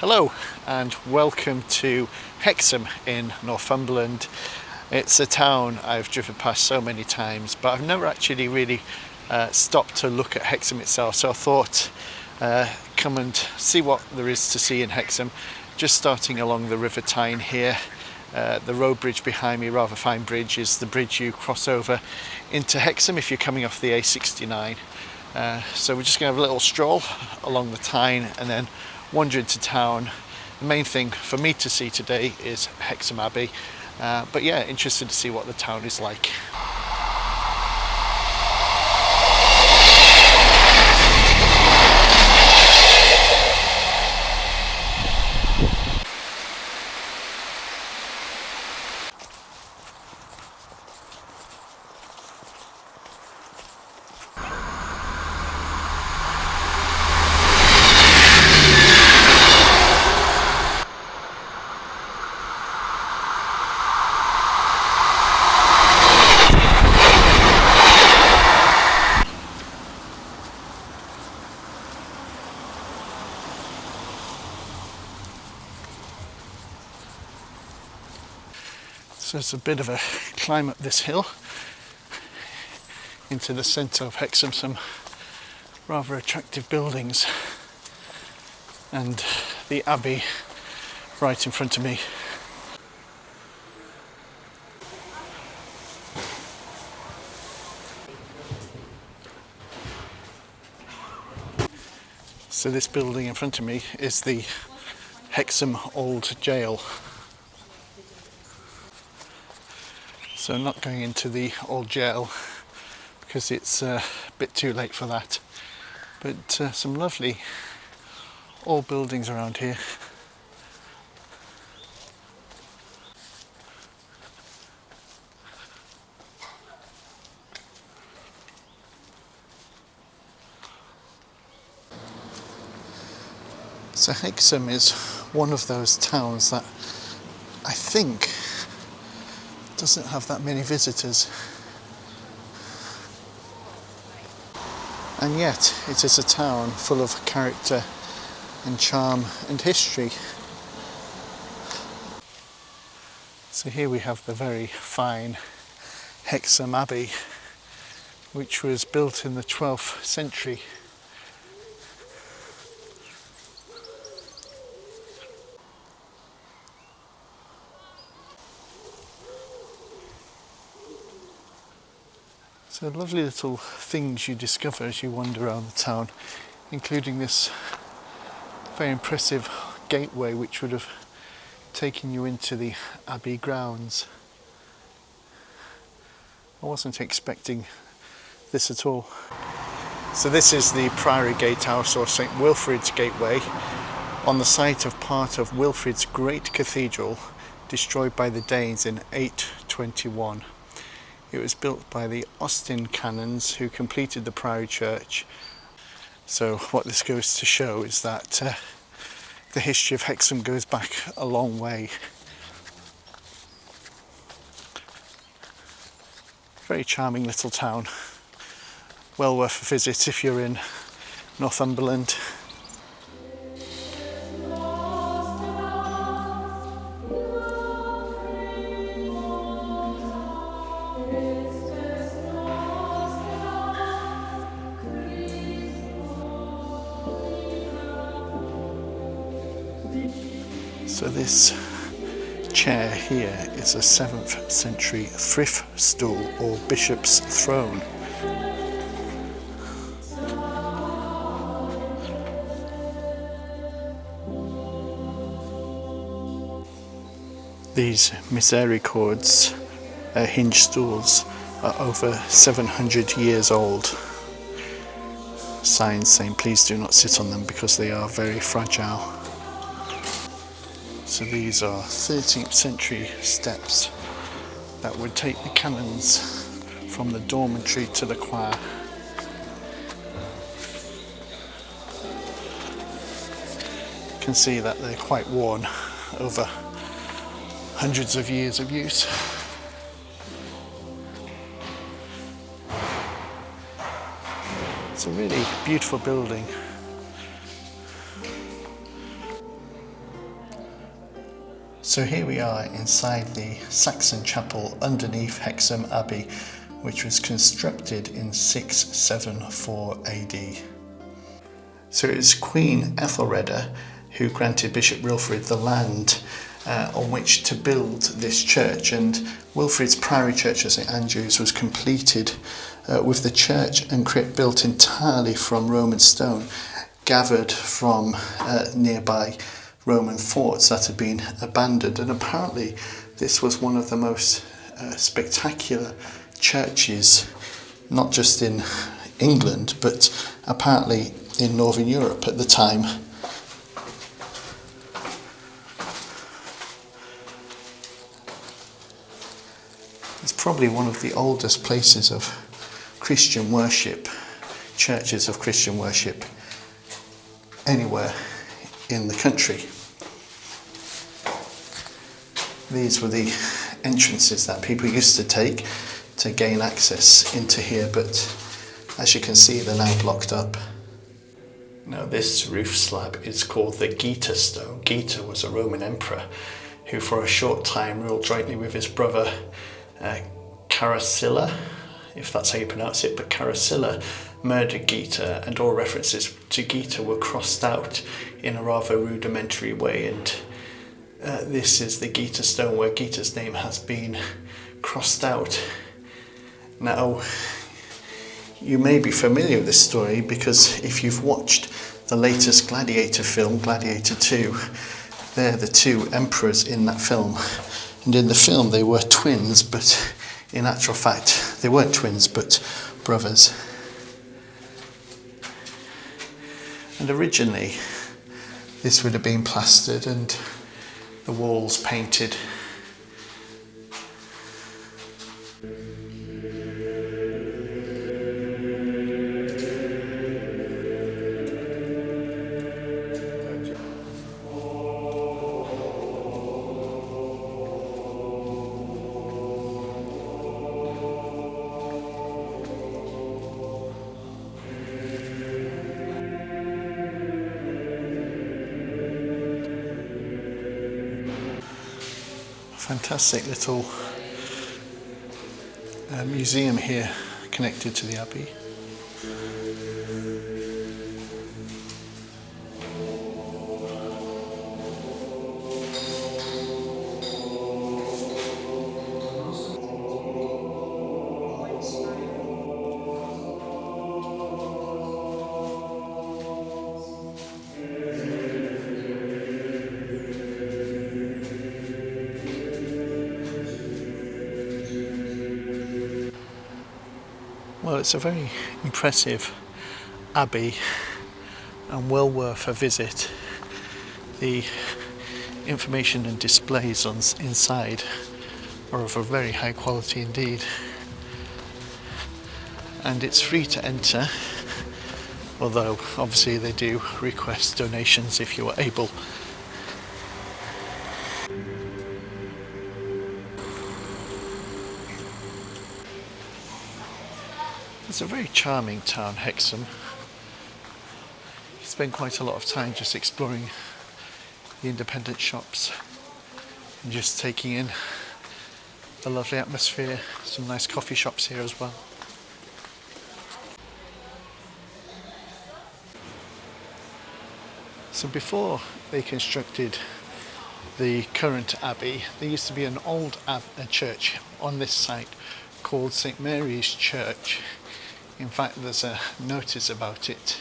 Hello and welcome to Hexham in Northumberland. It's a town I've driven past so many times, but I've never actually really stopped to look at Hexham itself, so I thought come and see what there is to see in Hexham. Just starting along the River Tyne here. The road bridge behind me, rather fine bridge, is the bridge you cross over into Hexham if you're coming off the A69. So we're just going to have a little stroll along the Tyne and then wander into town. The main thing for me to see today is Hexham Abbey, but yeah, interested to see what the town is like. So it's a bit of a climb up this hill into the centre of Hexham, some rather attractive buildings and the Abbey right in front of me. So this building in front of me is the Hexham Old Jail. So I'm not going into the old jail because it's a bit too late for that. But some lovely old buildings around here. So Hexham is one of those towns that I think doesn't have that many visitors, and yet it is a town full of character and charm and history. So here we have the very fine Hexham Abbey, which was built in the 12th century. So lovely little things you discover as you wander around the town, including this very impressive gateway which would have taken you into the Abbey grounds. I wasn't expecting this at all. So this is the Priory Gatehouse, or St Wilfrid's gateway, on the site of part of Wilfrid's great cathedral destroyed by the Danes in 821. It was built by the Austin canons who completed the Priory Church. So what this goes to show is that the history of Hexham goes back a long way. Very charming little town. Well worth a visit if you're in Northumberland. So this chair here is a 7th century thrift stool or bishop's throne. These misericords, hinged stools, are over 700 years old. Signs saying please do not sit on them because they are very fragile. So these are 13th century steps that would take the canons from the dormitory to the choir. You can see that they're quite worn over hundreds of years of use. It's a really beautiful building. So here we are inside the Saxon chapel underneath Hexham Abbey, which was constructed in 674 AD. So it was Queen Ethelreda who granted Bishop Wilfrid the land on which to build this church, and Wilfrid's priory church at St Andrews was completed with the church and crypt built entirely from Roman stone, gathered from nearby Roman forts that had been abandoned. And apparently this was one of the most spectacular churches, not just in England, but apparently in Northern Europe at the time. It's probably one of the oldest places of Christian worship, churches of Christian worship, anywhere in the country. These were the entrances that people used to take to gain access into here, but as you can see, they're now blocked up. Now this roof slab is called the Geta stone. Geta was a Roman emperor who for a short time ruled jointly with his brother Caracalla, if that's how you pronounce it, but Caracalla murdered Geta, and all references to Geta were crossed out in a rather rudimentary way, and this is the Geta stone where Geta's name has been crossed out. Now, you may be familiar with this story because if you've watched the latest Gladiator film, Gladiator 2, they're the two emperors in that film. And in the film they were twins, but in actual fact they weren't twins but brothers. And originally this would have been plastered and the walls painted. Fantastic little museum here connected to the Abbey. Well, it's a very impressive abbey and well worth a visit. The information and displays inside are of a very high quality indeed, and it's free to enter, although obviously they do request donations if you are able. It's a very charming town, Hexham. You spend quite a lot of time just exploring the independent shops and just taking in the lovely atmosphere. Some nice coffee shops here as well. So before they constructed the current abbey, there used to be an old church on this site called St Mary's Church. In fact, there's a notice about it,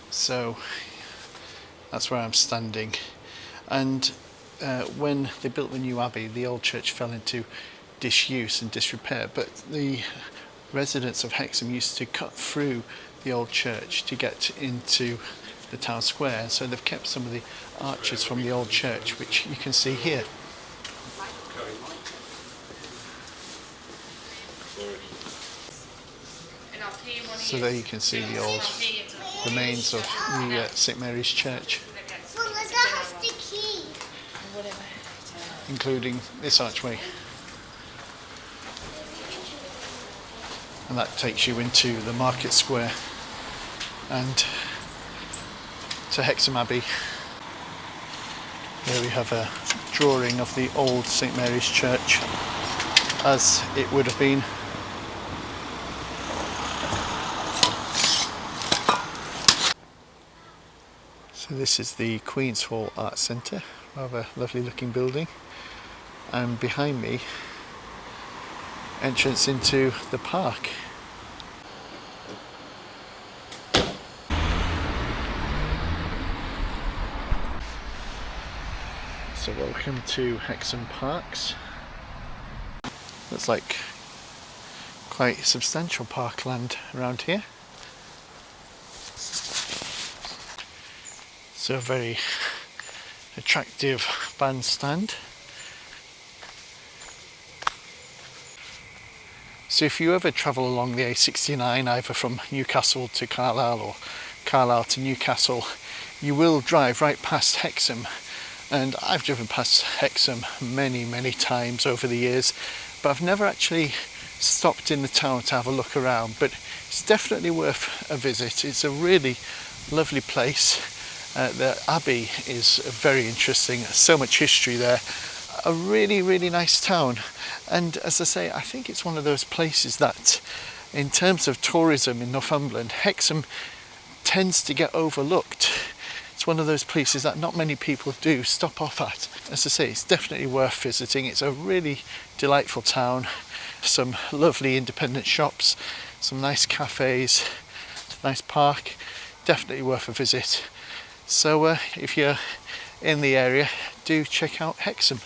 so that's where I'm standing. And when they built the new abbey, the old church fell into disuse and disrepair, but the residents of Hexham used to cut through the old church to get into the town square, so they've kept some of the arches from the old church, which you can see here. So there you can see the old remains of the St Mary's Church, including this archway. And that takes you into the market square and to Hexham Abbey. Here we have a drawing of the old St Mary's Church as it would have been. So this is the Queen's Hall Art Centre, rather lovely looking building, and behind me, entrance into the park. So welcome to Hexham Parks. Looks like quite substantial parkland around here. So a very attractive bandstand. So if you ever travel along the A69 either from Newcastle to Carlisle or Carlisle to Newcastle, you will drive right past Hexham. And I've driven past Hexham many times over the years, but I've never actually stopped in the town to have a look around. But it's definitely worth a visit. It's a really lovely place. The Abbey is very interesting. There's so much history there. A really nice town. And as I say, I think it's one of those places that, in terms of tourism in Northumberland, Hexham tends to get overlooked. It's one of those places that not many people do stop off at. As I say, it's definitely worth visiting. It's a really delightful town. Some lovely independent shops, some nice cafes, nice park. Definitely worth a visit. So if you're in the area, do check out Hexham.